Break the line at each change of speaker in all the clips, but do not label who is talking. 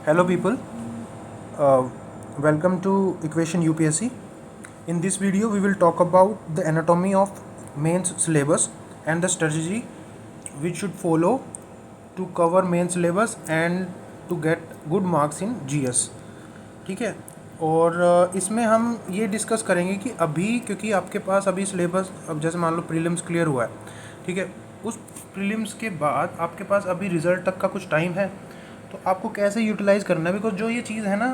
Hello people, uh, welcome to Equation UPSC. In this video we will talk about the anatomy of mains syllabus and the strategy which should follow to cover main syllabus and to get good marks in GS. ठीक है। और इसमें हम ये discuss करेंगे कि अभी क्योंकि आपके पास अभी सिलेबस अब जैसे मान लो प्रीलिम्स क्लियर हुआ है, ठीक है, उस प्रीलिम्स के बाद आपके पास अभी रिज़ल्ट तक का कुछ टाइम है, तो आपको कैसे यूटिलाइज़ करना है। बिकॉज जो ये चीज़ है ना,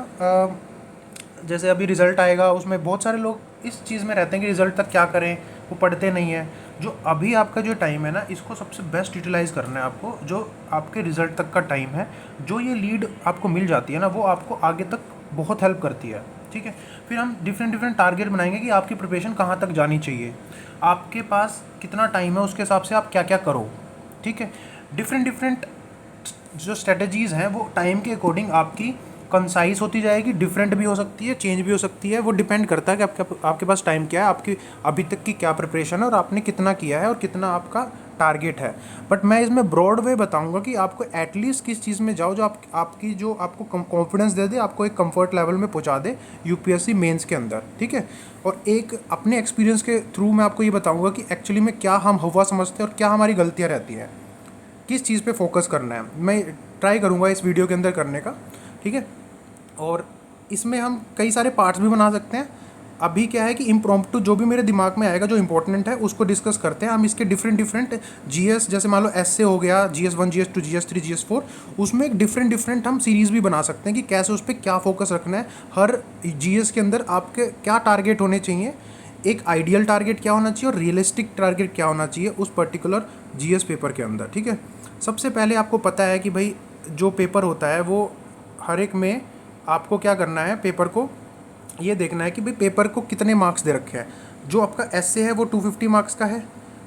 जैसे अभी रिज़ल्ट आएगा उसमें बहुत सारे लोग इस चीज़ में रहते हैं कि रिज़ल्ट तक क्या करें, वो पढ़ते नहीं हैं। जो अभी आपका जो टाइम है ना, इसको सबसे बेस्ट यूटिलाइज़ करना है आपको। जो आपके रिज़ल्ट तक का टाइम है, जो ये लीड आपको मिल जाती है ना, वो आपको आगे तक बहुत हेल्प करती है। ठीक है, फिर हम डिफरेंट टारगेट बनाएंगे कि आपकी प्रिपरेशन कहाँ तक जानी चाहिए, आपके पास कितना टाइम है, उसके हिसाब से आप क्या क्या करो। ठीक है, डिफरेंट जो स्ट्रेटजीज़ हैं वो टाइम के अकॉर्डिंग आपकी कंसाइज होती जाएगी, डिफरेंट भी हो सकती है, चेंज भी हो सकती है। वो डिपेंड करता है कि आपके पास टाइम क्या है, आपकी अभी तक की क्या प्रिपरेशन है और आपने कितना किया है और कितना आपका टारगेट है। बट मैं इसमें ब्रॉड वे बताऊंगा कि आपको एटलीस्ट किस चीज़ में जाओ जो आपकी जो आपको कॉन्फिडेंस दे दे, आपको एक कंफर्ट लेवल में पहुंचा दे यूपीएससी मेंस के अंदर। ठीक है, और एक अपने एक्सपीरियंस के थ्रू मैं आपको ये बताऊंगा कि एक्चुअली में क्या हम हवा समझते हैं और क्या हमारी गलतियाँ रहती हैं, किस चीज़ पे फोकस करना है। मैं ट्राई करूँगा इस वीडियो के अंदर करने का। ठीक है, और इसमें हम कई सारे पार्ट्स भी बना सकते हैं। अभी क्या है कि इम्प्रॉम्प्टू जो भी मेरे दिमाग में आएगा जो इंपॉर्टेंट है उसको डिस्कस करते हैं हम। इसके डिफरेंट जीएस, जैसे मान लो एस से हो गया, GS1 GS2 GS3 GS4, उसमें एक डिफरेंट हम सीरीज़ भी बना सकते हैं कि कैसे उस पर क्या फोकस रखना है। हर जीएस के अंदर आपके क्या टारगेट होने चाहिए, एक आइडियल टारगेट क्या होना चाहिए और रियलिस्टिक टारगेट क्या होना चाहिए उस पर्टिकुलर जीएस पेपर के अंदर। ठीक है, सबसे पहले आपको पता है कि भाई जो पेपर होता है वो हर एक में आपको क्या करना है, पेपर को ये देखना है कि भाई पेपर को कितने मार्क्स दे रखे हैं। जो आपका एसए है वो 250 मार्क्स का है।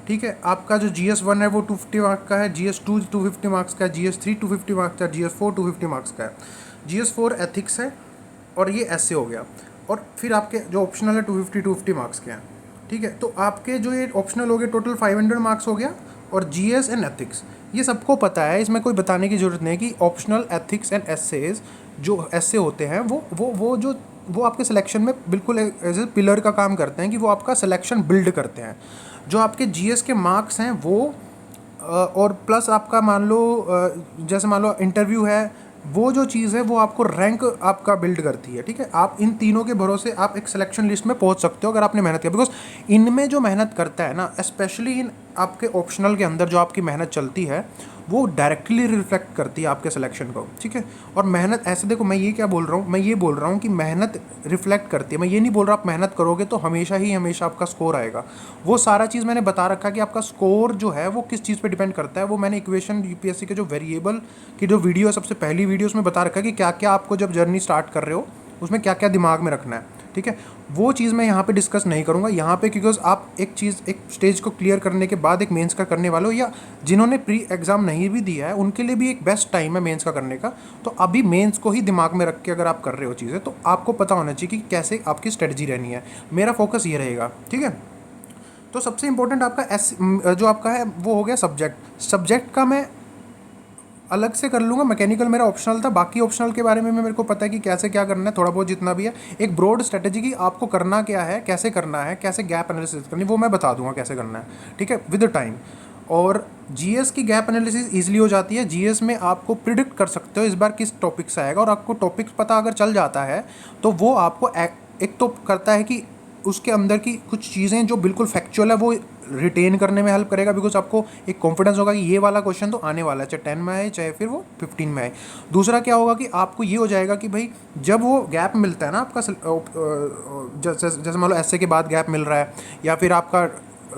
ठीक है, आपका जो GS1 है वो 250 मार्क्स का है, GS2 250 मार्क्स का है, GS3 250 मार्क्स का है, GS4 250 मार्क्स का है, GS4 एथिक्स है और ये एसए हो गया। और फिर आपके जो ऑप्शनल है 250 मार्क्स के हैं। ठीक है, तो आपके जो ये ऑप्शनल हो गए टोटल 500 मार्क्स हो गया। और जीएस एंड एथिक्स ये सबको पता है, इसमें कोई बताने की ज़रूरत नहीं कि ऑप्शनल एथिक्स एंड एसेज जो ऐसे होते हैं वो आपके सिलेक्शन में बिल्कुल एज ए पिलर का काम करते हैं कि वो आपका सिलेक्शन बिल्ड करते हैं। जो आपके जीएस के मार्क्स हैं वो और प्लस आपका मान लो जैसे मान लो इंटरव्यू है, वो जो चीज़ है वो आपको रैंक आपका बिल्ड करती है। ठीक है, आप इन तीनों के भरोसे आप एक सिलेक्शन लिस्ट में पहुंच सकते हो अगर आपने मेहनत किया। बिकॉज इनमें जो मेहनत करता है ना, स्पेशली इन आपके ऑप्शनल के अंदर जो आपकी मेहनत चलती है वो डायरेक्टली रिफ्लेक्ट करती है आपके सिलेक्शन को। ठीक है, और मेहनत ऐसे देखो, मैं ये क्या बोल रहा हूँ, मैं ये बोल रहा हूँ कि मेहनत रिफ्लेक्ट करती है। मैं ये नहीं बोल रहा आप मेहनत करोगे तो हमेशा आपका स्कोर आएगा। वो सारा चीज़ मैंने बता रखा कि आपका स्कोर जो है वो किस चीज़ पे डिपेंड करता है। वो मैंने इक्वेशन यूपीएससी के जो वेरिएबल की जो वीडियो है, सबसे पहली वीडियो उसमें बता रखा है कि क्या क्या आपको जब जर्नी स्टार्ट कर रहे हो उसमें क्या क्या दिमाग में रखना है। ठीक है, वो चीज़ मैं यहाँ पे डिस्कस नहीं करूँगा यहाँ पे, क्योंकि आप एक चीज़ एक स्टेज को क्लियर करने के बाद एक मेंस का करने वाले हो, या जिन्होंने प्री एग्ज़ाम नहीं भी दिया है उनके लिए भी एक बेस्ट टाइम है मेंस का करने का। तो अभी मेंस को ही दिमाग में रख के अगर आप कर रहे हो चीज़ें तो आपको पता होना चाहिए कि कैसे आपकी स्ट्रेटजी रहनी है। मेरा फोकस ये रहेगा। ठीक है, तो सबसे इंपॉर्टेंट आपका जो आपका है वो हो गया सब्जेक्ट का मैं अलग से कर लूँगा। मैकेनिकल मेरा ऑप्शनल था, बाकी ऑप्शनल के बारे में मेरे को पता है कि कैसे क्या करना है, थोड़ा बहुत जितना भी है। एक ब्रॉड स्ट्रेटजी की आपको करना क्या है, कैसे करना है, कैसे गैप एनालिसिस करनी, वो मैं बता दूंगा कैसे करना है। ठीक है, विद टाइम। और जीएस की गैप एनालिसिस ईजिली हो जाती है। जीएस में आपको प्रिडिक्ट कर सकते हो इस बार किस टॉपिक से आएगा, और आपको टॉपिक्स पता अगर चल जाता है तो वो आपको एक तो करता है कि उसके अंदर की कुछ चीज़ें जो बिल्कुल फैक्चुअल है वो रिटेन करने में हेल्प करेगा। बिकॉज आपको एक कॉन्फिडेंस होगा कि ये वाला क्वेश्चन तो आने वाला है, चाहे 10 में आए चाहे फिर वो 15 में आए। दूसरा क्या होगा कि आपको ये हो जाएगा कि भाई जब वो गैप मिलता है ना आपका, जैसे मान लो ऐसे के बाद गैप मिल रहा है, या फिर आपका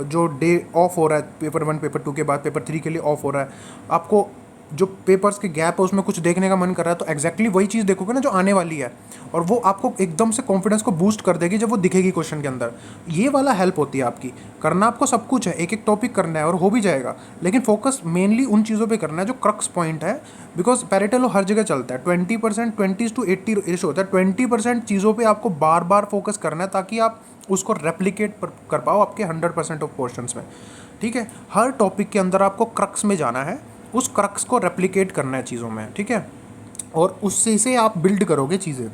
जो डे ऑफ हो रहा है पेपर 1 पेपर 2 के बाद पेपर 3 के लिए ऑफ हो रहा है, आपको जो पेपर्स के गैप है उसमें कुछ देखने का मन कर रहा है, तो एग्जैक्टली वही चीज़ देखोगे ना जो आने वाली है, और वो आपको एकदम से कॉन्फिडेंस को बूस्ट कर देगी जब वो दिखेगी क्वेश्चन के अंदर। ये वाला हेल्प होती है आपकी। करना आपको सब कुछ है, एक एक टॉपिक करना है और हो भी जाएगा, लेकिन फोकस मेनली उन चीज़ों पे करना है जो क्रक्स पॉइंट है। बिकॉज पैरेटो हर जगह चलता है, 20% 20:80 रेशो होता है। 20% चीज़ों पर आपको बार बार फोकस करना है ताकि आप उसको रेप्लिकेट कर पाओ आपके 100% ऑफ क्वेश्चंस में। ठीक है, हर टॉपिक के अंदर आपको क्रक्स में जाना है, उस क्रक्स को रेप्लिकेट करना है चीज़ों में। ठीक है, और उससे से आप बिल्ड करोगे चीज़ें।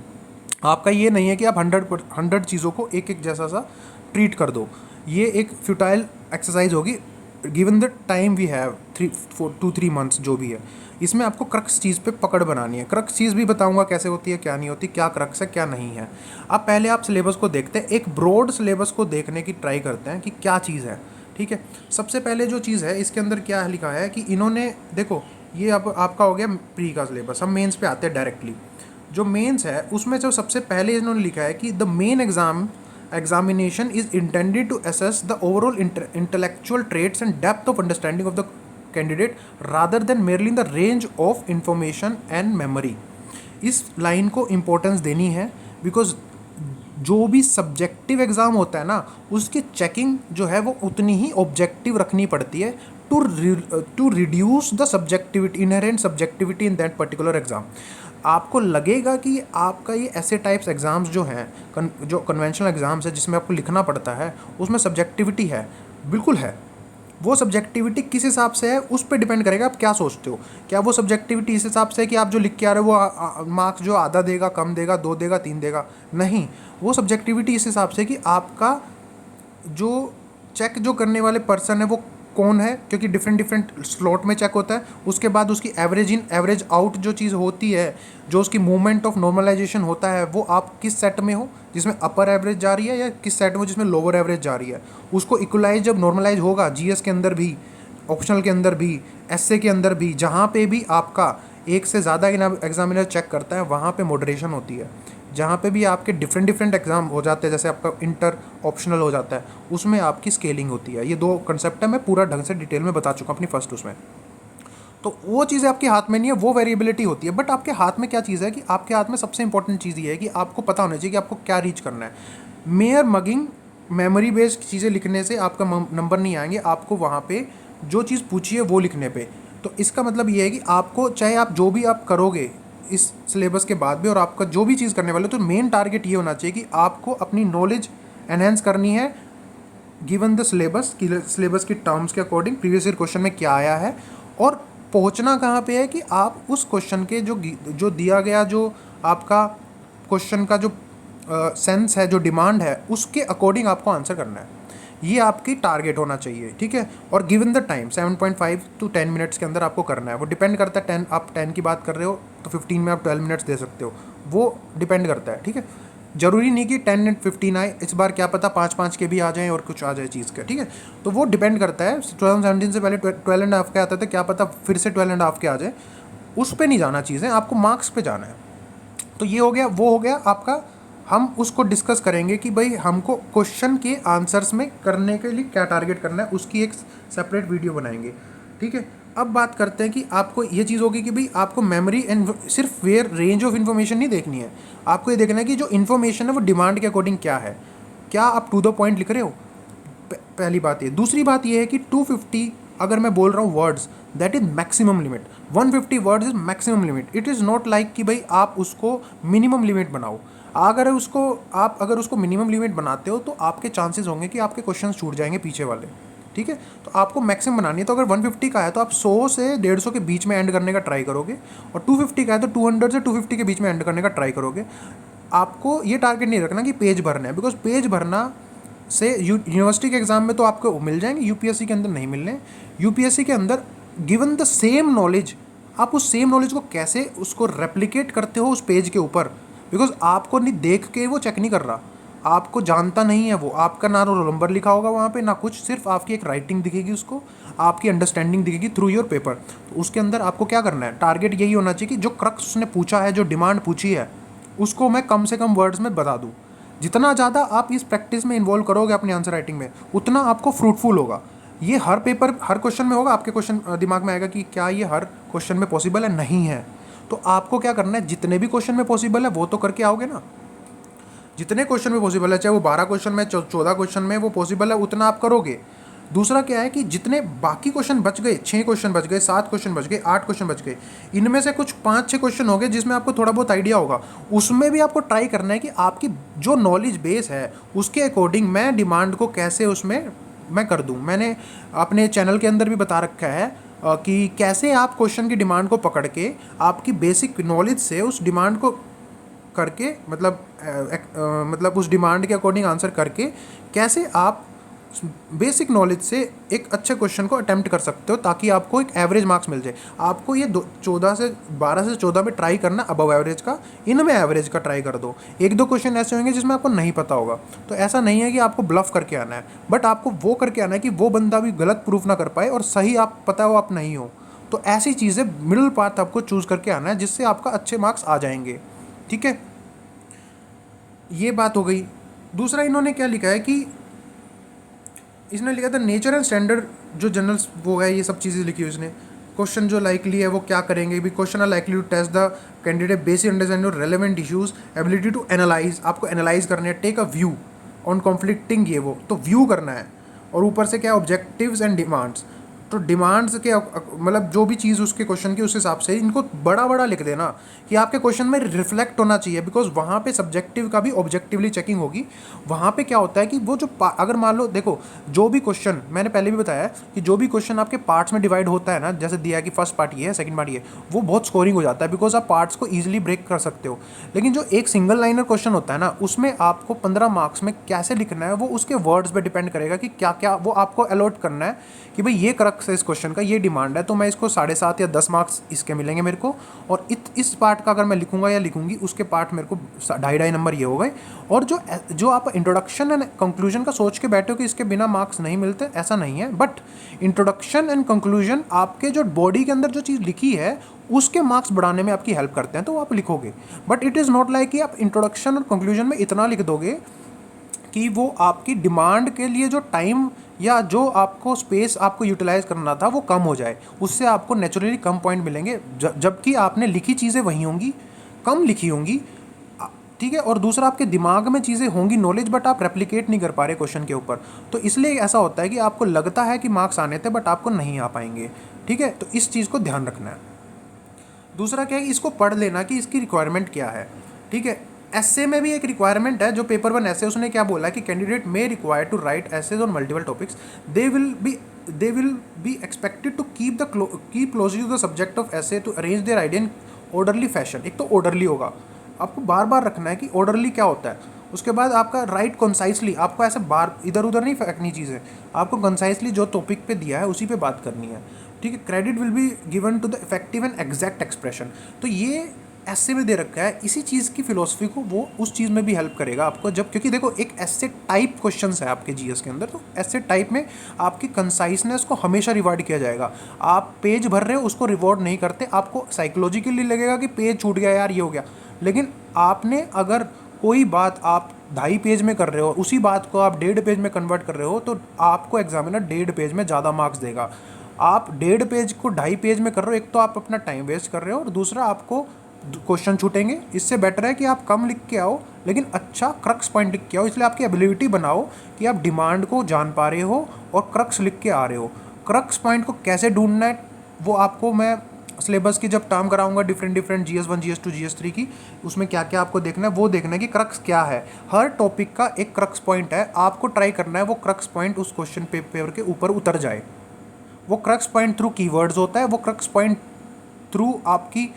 आपका ये नहीं है कि आप 100 चीज़ों को एक एक जैसा सा ट्रीट कर दो, ये एक फ्यूटाइल एक्सरसाइज होगी given the time we have 2-3 months जो भी है। इसमें आपको क्रक्स चीज़ पे पकड़ बनानी है। क्रक्स चीज़ भी बताऊंगा कैसे होती है, क्या नहीं होती, क्या क्रक्स है क्या नहीं है। अब पहले आप सिलेबस को देखते हैं, एक ब्रॉड सिलेबस को देखने की ट्राई करते हैं कि क्या चीज़ है। ठीक है, सबसे पहले जो चीज़ है इसके अंदर क्या लिखा है कि इन्होंने देखो, ये अब आपका हो गया प्री का सिलेबस। हम मेंस पे आते हैं डायरेक्टली। जो मेंस है उसमें जो सबसे पहले इन्होंने लिखा है कि the main examination is intended to assess the overall intellectual traits and depth of understanding of the candidate rather than merely in the range of information and memory। इस लाइन को इम्पोर्टेंस देनी है बिकॉज जो भी subjective exam होता है ना, उसकी चेकिंग जो है वो उतनी ही ऑब्जेक्टिव रखनी पड़ती है to reduce the subjectivity, inherent subjectivity in that particular exam. आपको लगेगा कि आपका ये ऐसे टाइप्स एग्ज़ाम्स जो हैं, जो कन्वेंशनल एग्ज़ाम्स है जिसमें आपको लिखना पड़ता है, उसमें सब्जेक्टिविटी है, बिल्कुल है। वो सब्जेक्टिविटी किस हिसाब से है उस पर डिपेंड करेगा आप क्या सोचते हो। क्या वो सब्जेक्टिविटी इस हिसाब से है कि आप जो लिख के आ रहे हो वो मार्क्स जो आधा देगा, कम देगा, 2 देगा, 3 देगा? नहीं, वो सब्जेक्टिविटी इस हिसाब से कि आपका जो चेक जो करने वाले पर्सन है वो कौन है, क्योंकि डिफरेंट स्लॉट में चेक होता है। उसके बाद उसकी एवरेज इन एवरेज आउट जो चीज़ होती है, जो उसकी मूवमेंट ऑफ नॉर्मलाइजेशन होता है, वो आप किस सेट में हो, जिसमें अपर एवरेज जा रही है, या किस सेट में हो जिसमें लोअर एवरेज जा रही है। उसको इक्वलाइज जब नॉर्मलाइज होगा, जीएस के अंदर भी, ऑप्शनल के अंदर भी, एसए के अंदर भी, जहाँ पे भी आपका एक से ज़्यादा एग्जामिनर चेक करता है वहाँ पे मॉडरेशन होती है। जहाँ पे भी आपके डिफरेंट एग्जाम हो जाते हैं, जैसे आपका इंटर ऑप्शनल हो जाता है, उसमें आपकी स्केलिंग होती है। ये 2 कंसेप्ट है, मैं पूरा ढंग से डिटेल में बता चुका अपनी फर्स्ट उसमें। तो वो चीज़ें आपके हाथ में नहीं है, वो वेरिएबिलिटी होती है। बट आपके हाथ में क्या चीज़ है कि आपके हाथ में सबसे इंपॉर्टेंट चीज़ ये है कि आपको पता होना चाहिए कि आपको क्या रीच करना है। मेयर मगिंग मेमोरी बेस्ड चीज़ें लिखने से आपका नंबर नहीं आएंगे, आपको वहाँ पे जो चीज़ पूछी है वो लिखने पे। तो इसका मतलब ये है कि आपको, चाहे आप जो भी आप करोगे इस सिलेबस के बाद भी, और आपका जो भी चीज़ करने वाले हो, तो मेन टारगेट ये होना चाहिए कि आपको अपनी नॉलेज एनहेंस करनी है गिवन द सिलेबस, की सिलेबस की टर्म्स के अकॉर्डिंग प्रीवियस ईयर क्वेश्चन में क्या आया है, और पहुंचना कहाँ पे है कि आप उस क्वेश्चन के जो दिया गया, जो आपका क्वेश्चन का जो सेंस है, जो डिमांड है, उसके अकॉर्डिंग आपको आंसर करना है। ये आपकी टारगेट होना चाहिए, ठीक है। और given the time 7.5 to 10 minutes के अंदर आपको करना है। वो डिपेंड करता है, 10 आप 10 की बात कर रहे हो तो 15 में आप 12 मिनट्स दे सकते हो, वो डिपेंड करता है, ठीक है। जरूरी नहीं कि 10 and 15 आए, इस बार क्या पता 5-5 के भी आ जाएं और कुछ आ जाए चीज़ का, ठीक है। तो वो डिपेंड करता है। 2017 से पहले 12.5 के आता था, क्या पता फिर से 12.5 के आ जाए। उस पर नहीं जाना चीज़ें, आपको मार्क्स पे जाना है। तो ये हो गया, वो हो गया आपका। हम उसको डिस्कस करेंगे कि भाई हमको क्वेश्चन के आंसर्स में करने के लिए क्या टारगेट करना है, उसकी एक सेपरेट वीडियो बनाएंगे, ठीक है। अब बात करते हैं कि आपको ये चीज़ होगी कि भाई आपको मेमोरी एंड सिर्फ वेयर रेंज ऑफ इन्फॉर्मेशन नहीं देखनी है, आपको ये देखना है कि जो इन्फॉर्मेशन है वो डिमांड के अकॉर्डिंग क्या है, क्या आप टू द पॉइंट लिख रहे हो। पहली बात ये। दूसरी बात ये है कि 250 अगर मैं बोल रहा हूँ words, that is maximum limit. 150 words is maximum limit. It is not like कि भाई आप उसको मिनिमम लिमिट बनाओ। आप अगर उसको मिनिमम लिमिट बनाते हो तो आपके चांसेस होंगे कि आपके क्वेश्चन छूट जाएंगे पीछे वाले, ठीक है। तो आपको मैक्सिमम बनानी है। तो अगर 150 का है तो आप 100 से 150 के बीच में एंड करने का ट्राई करोगे, और 250 का है तो 200 से 250 के बीच में एंड करने का ट्राई करोगे। आपको ये टारगेट नहीं रखना कि पेज भरना है, बिकॉज पेज भरना से यूनिवर्सिटी के एग्जाम में तो आपको मिल जाएंगे, यूपीएससी के अंदर नहीं मिलने। यूपीएससी के अंदर गिवन द सेम नॉलेज, आप उस सेम नॉलेज को कैसे उसको रेप्लिकेट करते हो उस पेज के ऊपर, बिकॉज आपको नहीं देख के वो चेक नहीं कर रहा, आपको जानता नहीं है वो, आपका ना रोल नंबर लिखा होगा वहाँ पे ना कुछ, सिर्फ आपकी एक राइटिंग दिखेगी उसको, आपकी अंडरस्टैंडिंग दिखेगी थ्रू योर पेपर। तो उसके अंदर आपको क्या करना है, टारगेट यही होना चाहिए कि जो क्रक्स उसने पूछा है, जो डिमांड पूछी है, उसको मैं कम से कम वर्ड्स में बता दूँ। जितना ज़्यादा आप इस प्रैक्टिस में इन्वॉल्व करोगे अपनी आंसर राइटिंग में, उतना आपको फ्रूटफुल होगा। ये हर पेपर हर क्वेश्चन में होगा, आपके क्वेश्चन दिमाग में आएगा कि क्या ये हर क्वेश्चन में पॉसिबल है, नहीं है। तो आपको क्या करना है, जितने भी क्वेश्चन में पॉसिबल है वो तो करके आओगे ना। जितने क्वेश्चन में पॉसिबल है, चाहे वो 12 क्वेश्चन में, 14 क्वेश्चन में वो पॉसिबल है, उतना आप करोगे। दूसरा क्या है कि जितने बाकी क्वेश्चन बच गए, 6 क्वेश्चन बच गए, 7 क्वेश्चन बच गए, 8 क्वेश्चन बच गए, इनमें से कुछ 5-6 क्वेश्चन हो गए जिसमें आपको थोड़ा बहुत आइडिया होगा, उसमें भी आपको ट्राई करना है कि आपकी जो नॉलेज बेस है उसके अकॉर्डिंग मैं डिमांड को कैसे उसमें मैं कर दूं। मैंने अपने चैनल के अंदर भी बता रखा है, कि कैसे आप क्वेश्चन की डिमांड को पकड़ के आपकी बेसिक नॉलेज से उस डिमांड को करके मतलब उस डिमांड के अकॉर्डिंग आंसर करके कैसे आप बेसिक नॉलेज से एक अच्छे क्वेश्चन को अटेम्प्ट कर सकते हो, ताकि आपको एक एवरेज मार्क्स मिल जाए। आपको ये 12 से 14 में ट्राई करना अबव एवरेज का, इनमें एवरेज का ट्राई कर दो। एक दो क्वेश्चन ऐसे होंगे जिसमें आपको नहीं पता होगा, तो ऐसा नहीं है कि आपको ब्लफ करके आना है, बट आपको वो करके आना है कि वो बंदा भी गलत प्रूफ ना कर पाए और सही आप पता हो आप नहीं हो। तो ऐसी चीज़ें मिडिल पाथ आपको चूज़ करके आना है, जिससे आपका अच्छे मार्क्स आ जाएंगे। ठीक है, ये बात हो गई। दूसरा इन्होंने क्या लिखा है कि इसने लिखा था नेचर एंड स्टैंडर्ड, जो जनरल वो है, ये सब चीज़ें लिखी हुई इसने। क्वेश्चन जो लाइकली है वो क्या करेंगे भी, question are likely to test the candidate basic understanding of relevant issues, ability to analyse, आपको एनालाइज करना है, take a view on conflicting, ये वो तो व्यू करना है। और ऊपर से क्या ऑब्जेक्टिव्स एंड डिमांड्स, तो डिमांड्स के मतलब जो भी चीज़ उसके क्वेश्चन की उस हिसाब से इनको बड़ा बड़ा लिख देना कि आपके क्वेश्चन में रिफ्लेक्ट होना चाहिए, बिकॉज वहाँ पे सब्जेक्टिव का भी ऑब्जेक्टिवली चेकिंग होगी। वहाँ पे क्या होता है कि वो जो अगर मान लो देखो, जो भी क्वेश्चन मैंने पहले भी बताया कि जो भी क्वेश्चन आपके पार्ट्स में डिवाइड होता है ना, जैसे दिया है कि फर्स्ट पार्ट ये है, सेकंड पार्ट ये है, वो बहुत स्कोरिंग हो जाता है, बिकॉज आप पार्ट्स को ईजिली ब्रेक कर सकते हो। लेकिन जो एक सिंगल लाइनर क्वेश्चन होता है ना, उसमें आपको 15 मार्क्स में कैसे लिखना है वो उसके वर्ड्स पे डिपेंड करेगा कि क्या क्या वो आपको अलॉट करना है कि भाई ये क्रक्स है इस क्वेश्चन का, ये डिमांड है, तो मैं इसको 7.5 या 10 मार्क्स इसके मिलेंगे मेरे को, और इस पार्ट का अगर मैं लिखूंगा या लिखूंगी उसके पार्ट मेरे को 2.5 नंबर ये हो गए। और जो आप इंट्रोडक्शन एंड कंक्लूजन का सोच के बैठे हो कि इसके बिना मार्क्स नहीं मिलते, ऐसा नहीं है। बट इंट्रोडक्शन एंड कंक्लूजन आपके जो बॉडी के अंदर जो चीज़ लिखी है उसके मार्क्स बढ़ाने में आपकी हेल्प करते हैं, तो आप लिखोगे। But it is not like कि आप इंट्रोडक्शन और कंक्लूजन में इतना लिख दोगे कि वो आपकी डिमांड के लिए जो टाइम या जो आपको स्पेस आपको यूटिलाइज करना था वो कम हो जाए, उससे आपको नेचुरली कम पॉइंट मिलेंगे, जबकि आपने लिखी चीज़ें वही होंगी, कम लिखी होंगी। ठीक है, और दूसरा आपके दिमाग में चीज़ें होंगी नॉलेज, बट आप रेप्लिकेट नहीं कर पा रहे क्वेश्चन के ऊपर, तो इसलिए ऐसा होता है कि आपको लगता है कि मार्क्स आने थे बट आपको नहीं आ पाएंगे। ठीक है, तो इस चीज़ को ध्यान रखना है। दूसरा क्या है, इसको पढ़ लेना कि इसकी रिक्वायरमेंट क्या है। ठीक है, एसे में भी एक रिक्वायरमेंट है, जो पेपर 1 एसे उसने क्या बोला है कि candidate may require to write essays on multiple topics, they will be expected to keep closely to the subject of essay to arrange their idea in orderly fashion. एक तो ऑर्डरली होगा, आपको बार बार रखना है कि ऑर्डरली क्या होता है। उसके बाद आपका राइट कंसाइसली, आपको ऐसे बार इधर उधर नहीं फेंकनी चीज़ें, आपको कंसाइसली जो टॉपिक पे दिया है उसी पे बात करनी है। ठीक है, credit will be given to the effective and exact expression, तो ये ऐसे में दे रखा है। इसी चीज़ की फिलोसफी को वो उस चीज़ में भी हेल्प करेगा आपको, जब क्योंकि देखो एक ऐसे टाइप क्वेश्चंस है आपके जीएस के अंदर, तो ऐसे टाइप में आपकी कंसाइसनेस को हमेशा रिवार्ड किया जाएगा। आप पेज भर रहे हो उसको रिवॉर्ड नहीं करते, आपको साइकोलॉजिकली लगेगा कि पेज छूट गया यार, ये हो गया, लेकिन आपने अगर कोई बात आप 2.5 पेज में कर रहे हो, उसी बात को आप 1.5 पेज में कन्वर्ट कर रहे हो, तो आपको एग्जामिनर 1.5 पेज में ज़्यादा मार्क्स देगा। आप 1.5 पेज को 2.5 पेज में कर रहे हो, एक तो आप अपना टाइम वेस्ट कर रहे हो और दूसरा आपको क्वेश्चन छूटेंगे। इससे बेटर है कि आप कम लिख के आओ लेकिन अच्छा क्रक्स पॉइंट लिख के आओ। इसलिए आपकी एबिलिटी बनाओ कि आप डिमांड को जान पा रहे हो और क्रक्स लिख के आ रहे हो। क्रक्स पॉइंट को कैसे ढूंढना है वो आपको मैं सिलेबस की जब टर्म कराऊंगा, डिफरेंट GS1 GS2 GS3 की, उसमें क्या क्या आपको देखना है वो देखना है कि क्रक्स क्या है। हर टॉपिक का एक क्रक्स पॉइंट है, आपको ट्राई करना है वो क्रक्स पॉइंट उस क्वेश्चन पेपर के ऊपर उतर जाए। वो क्रक्स पॉइंट थ्रू कीवर्ड्स होता है, वो क्रक्स पॉइंट थ्रू आपकी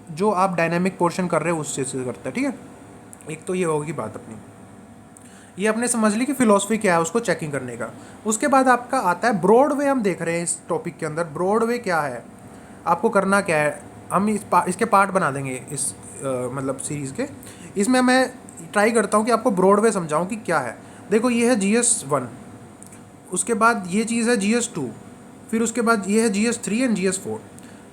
जो आप डायनामिक पोर्शन कर रहे हो उससे से करता है। ठीक है, एक तो ये होगी बात अपनी, ये अपने समझ ली कि फिलॉसफी क्या है उसको चेकिंग करने का। उसके बाद आपका आता है ब्रॉड वे। हम देख रहे हैं इस टॉपिक के अंदर ब्रॉड वे क्या है, आपको करना क्या है। हम इसके पार्ट बना देंगे इस मतलब सीरीज़ के। इसमें मैं ट्राई करता हूँ कि आपको ब्रॉड वे समझाऊँ कि क्या है। देखो ये है GS1, उसके बाद ये चीज़ है GS2, फिर उसके बाद ये है GS3 एंड GS4।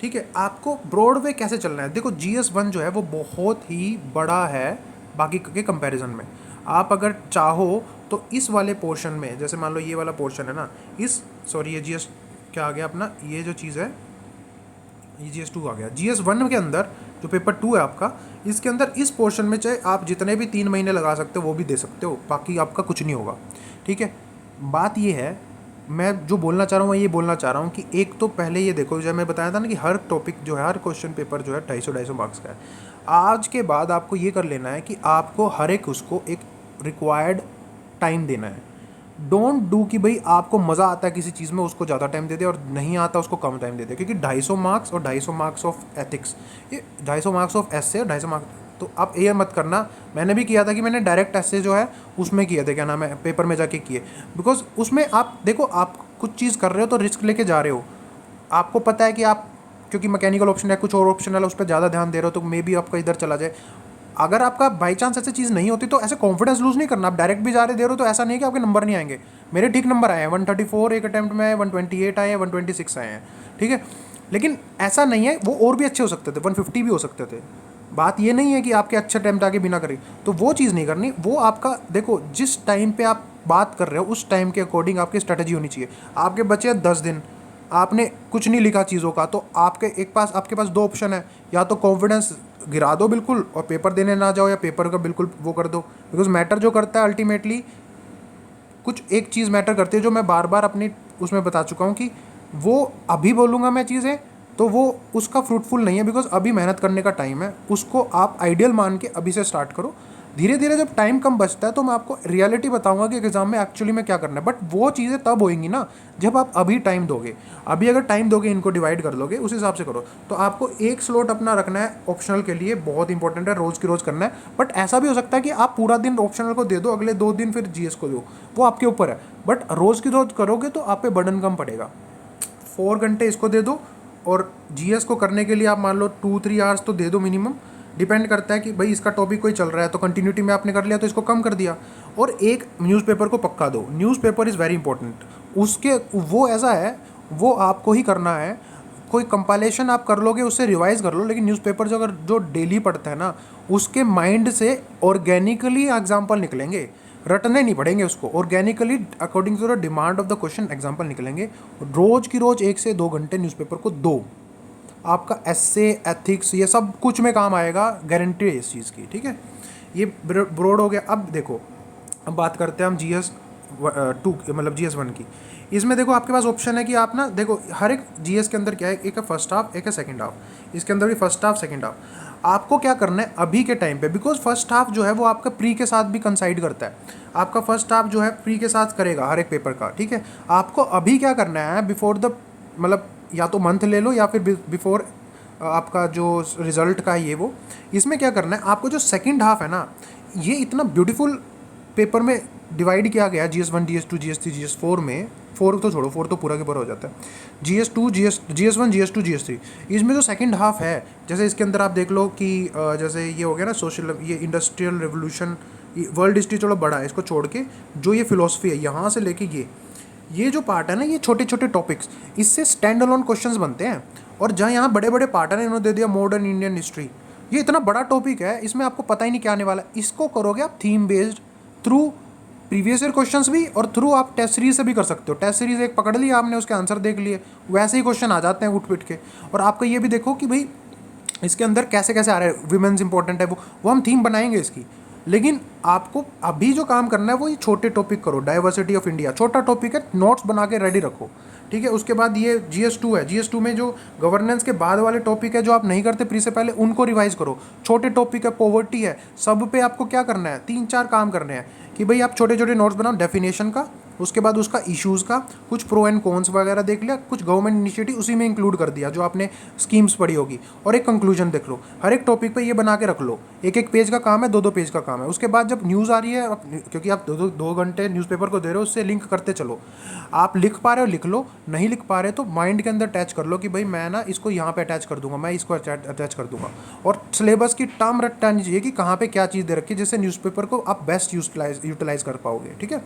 ठीक है, आपको ब्रॉड वे कैसे चलना है। देखो GS1 जो है वो बहुत ही बड़ा है बाकी के कंपैरिजन में। आप अगर चाहो तो इस वाले पोर्शन में, जैसे मान लो ये वाला पोर्शन है ना, ये GS क्या आ गया अपना, ये जो चीज़ है ये GS2 आ गया। GS1 के अंदर जो पेपर 2 है आपका, इसके अंदर इस पोर्शन में चाहे आप जितने भी 3 महीने लगा सकते हो वो भी दे सकते हो, बाकी आपका कुछ नहीं होगा। ठीक है, बात ये है, मैं जो बोलना चाह रहा हूँ मैं ये बोलना चाह रहा हूँ कि एक तो पहले ये देखो, जब मैं बताया था ना कि हर टॉपिक जो है, हर क्वेश्चन पेपर जो है 250 मार्क्स का है। आज के बाद आपको ये कर लेना है कि आपको हर एक उसको एक रिक्वायर्ड टाइम देना है। डोंट डू कि भाई आपको मज़ा आता है किसी चीज़ में उसको ज़्यादा टाइम दे दे और नहीं आता उसको कम टाइम दे दे, क्योंकि 250 मार्क्स और 250 मार्क्स ऑफ एथिक्स, ये 250 मार्क्स ऑफ एस्से और 250 मार्क्स, तो आप ये मत करना। मैंने भी किया था कि मैंने डायरेक्ट एस्से जो है उसमें किए थे, क्या नाम है, पेपर में जाके किए, बिकॉज उसमें आप देखो आप कुछ चीज़ कर रहे हो तो रिस्क लेके जा रहे हो, आपको पता है कि आप, क्योंकि मैकेनिकल ऑप्शन है कुछ और ऑप्शन है उस पर ज़्यादा ध्यान दे रहे हो तो मे बी आपका इधर चला जाए। अगर आपका बाई चांस ऐसी चीज़ नहीं होती तो ऐसे कॉन्फिडेंस लूज़ नहीं करना, आप डायरेक्ट भी जा रहे दे रहे हो तो ऐसा नहीं है कि आपके नंबर नहीं आएंगे। मेरे ठीक नंबर आए हैं, 134 एक अटैम्प्ट में, 128 आए हैं, 126 आए हैं, ठीक है। लेकिन ऐसा नहीं है, वो और भी अच्छे हो सकते थे, 150 भी हो सकते थे। बात ये नहीं है कि आपके अच्छे अटैम्प्ट आगे बिना करी, तो वो चीज़ नहीं करनी। वो आपका देखो जिस टाइम पे आप बात कर रहे हो उस टाइम के अकॉर्डिंग आपकी स्ट्रेटजी होनी चाहिए। आपके बचे 10 दिन, आपने कुछ नहीं लिखा चीज़ों का, तो आपके पास दो ऑप्शन है, या तो कॉन्फिडेंस गिरा दो बिल्कुल और पेपर देने ना जाओ, या पेपर का बिल्कुल वो कर दो। बिकॉज मैटर जो करता है अल्टीमेटली, कुछ एक चीज़ मैटर करती है जो मैं बार बार अपनी उसमें बता चुका हूँ कि वो अभी बोलूँगा मैं चीज़ें तो वो उसका फ्रूटफुल नहीं है, बिकॉज अभी मेहनत करने का टाइम है, उसको आप आइडियल मान के अभी से स्टार्ट करो। धीरे धीरे जब टाइम कम बचता है तो मैं आपको रियलिटी बताऊंगा कि एग्जाम में एक्चुअली में क्या करना है, बट वो चीज़ें तब होएंगी ना जब आप अभी टाइम दोगे। अभी अगर टाइम दोगे, इनको डिवाइड कर लोगे, उस हिसाब से करो। तो आपको एक स्लॉट अपना रखना है ऑप्शनल के लिए, बहुत इंपॉर्टेंट है, रोज़ की रोज़ करना है। बट ऐसा भी हो सकता है कि आप पूरा दिन ऑप्शनल को दे दो, अगले 2 दिन फिर जीएस को दो, वो आपके ऊपर है। बट रोज़ की रोज़ करोगे तो आप पे बर्डन कम पड़ेगा। 4 घंटे इसको दे दो, और जीएस को करने के लिए आप मान लो 2-3 आवर्स तो दे दो मिनिमम। डिपेंड करता है कि भाई इसका टॉपिक कोई चल रहा है तो कंटिन्यूटी में आपने कर लिया तो इसको कम कर दिया। और एक न्यूज़पेपर को पक्का दो, न्यूज़पेपर इज़ वेरी इंपॉर्टेंट। उसके वो ऐसा है, वो आपको ही करना है। कोई कंपाइलेशन आप कर लोगे, उससे रिवाइज कर लो, लेकिन न्यूज़पेपर जो अगर जो डेली पढ़ता है ना, उसके माइंड से ऑर्गेनिकली एग्जाम्पल निकलेंगे, रटने नहीं पड़ेंगे उसको, organically according to the demand of the question example निकलेंगे। रोज की रोज 1 से 2 घंटे न्यूज़पेपर को दो, आपका एस्से एथिक्स ये सब कुछ में काम आएगा, गारंटी है इस चीज़ की, ठीक है। ये ब्रॉड हो गया। अब देखो, अब बात करते हैं हम जीएस 2 मतलब जीएस 1 की। इसमें देखो आपके पास ऑप्शन है कि आप ना देखो, हर एक जीएस के अंदर क्या है, एक है फर्स्ट हाफ, एक है सेकंड हाफ। इसके अंदर भी फर्स्ट हाफ सेकंड हाफ। आपको क्या करना है अभी के टाइम पे, बिकॉज फर्स्ट हाफ जो है वो आपका प्री के साथ भी कंसाइड करता है। आपका फर्स्ट हाफ जो है प्री के साथ करेगा हर एक पेपर का, ठीक है। आपको अभी क्या करना है, बिफोर द मतलब या तो मंथ ले लो या फिर बिफोर आपका जो रिजल्ट का है ये वो, इसमें क्या करना है आपको, जो सेकंड हाफ है ना, ये इतना ब्यूटीफुल पेपर में डिवाइड किया गया, जीएस 1 जीएस 2 जीएस 3 जीएस 4 में। 4 तो छोड़ो, 4 तो पूरा के पूरा हो जाता है। जीएस 2 जीएस 1 जीएस 2 जीएस 3, इसमें जो सेकंड हाफ है, जैसे इसके अंदर आप देख लो कि जैसे ये हो गया ना सोशल, ये इंडस्ट्रियल रेवोल्यूशन, वर्ल्ड हिस्ट्री थोड़ा बड़ा है, इसको छोड़ के जो ये फिलोसफी है यहाँ से लेके ये जो पार्ट है ना, ये छोटे छोटे टॉपिक्स, इससे स्टैंड अलोन क्वेश्चंस बनते हैं। और जहाँ यहाँ बड़े बड़े पार्ट है ना, इन्होंने दे दिया मॉडर्न इंडियन हिस्ट्री, ये इतना बड़ा टॉपिक है, इसमें आपको पता ही नहीं क्या आने वाला है। इसको करोगे आप theme based, through previous year questions भी, और थ्रू आप टेस्ट सीरीज से भी कर सकते हो। टेस्ट सीरीज एक पकड़ लिया आपने, उसके आंसर देख लिए, वैसे ही क्वेश्चन आ जाते हैं उठ पिट के। और आपको ये भी देखो कि भाई इसके अंदर कैसे कैसे आ रहे हैं, विमेंस इंपॉर्टेंट है, वो हम थीम बनाएंगे इसकी। लेकिन आपको अभी जो काम करना है वो ये छोटे टॉपिक करो। डाइवर्सिटी ऑफ इंडिया छोटा टॉपिक है, नोट्स बना के रेडी रखो, ठीक है। उसके बाद ये जीएस 2 है, जीएस 2 में जो गवर्नेंस के बाद वाले टॉपिक है जो आप नहीं करते प्री से पहले, उनको रिवाइज करो। छोटे टॉपिक है, पॉवर्टी है, सब पे आपको क्या करना है, 3-4 काम करने हैं कि भाई आप छोटे छोटे नोट्स बनाओ डेफिनेशन का, उसके बाद उसका इश्यूज़ का, कुछ प्रो एंड कॉन्स वगैरह देख लिया, कुछ गवर्नमेंट इनिशिएटिव उसी में इंक्लूड कर दिया जो आपने स्कीम्स पढ़ी होगी, और एक कंक्लूजन देख लो। हर एक टॉपिक पे ये बना के रख लो, एक एक पेज का काम है, 2-2 पेज का काम है। उसके बाद जब न्यूज़ आ रही है, क्योंकि आप 2 घंटे न्यूज़पेपर को दे रहे हो, उससे लिंक करते चलो। आप लिख पा रहे हो लिख लो, नहीं लिख पा रहे तो माइंड के अंदर अटैच कर लो कि भाई मैं ना इसको यहाँ पे अटैच कर दूंगा, मैं इसको अटैच कर दूंगा। और सिलेबस की टर्म रटनी चाहिए कि कहाँ पे क्या चीज़ दे रखी है, जिससे न्यूज़पेपर को आप बेस्ट यूटिलाइज कर पाओगे, ठीक है।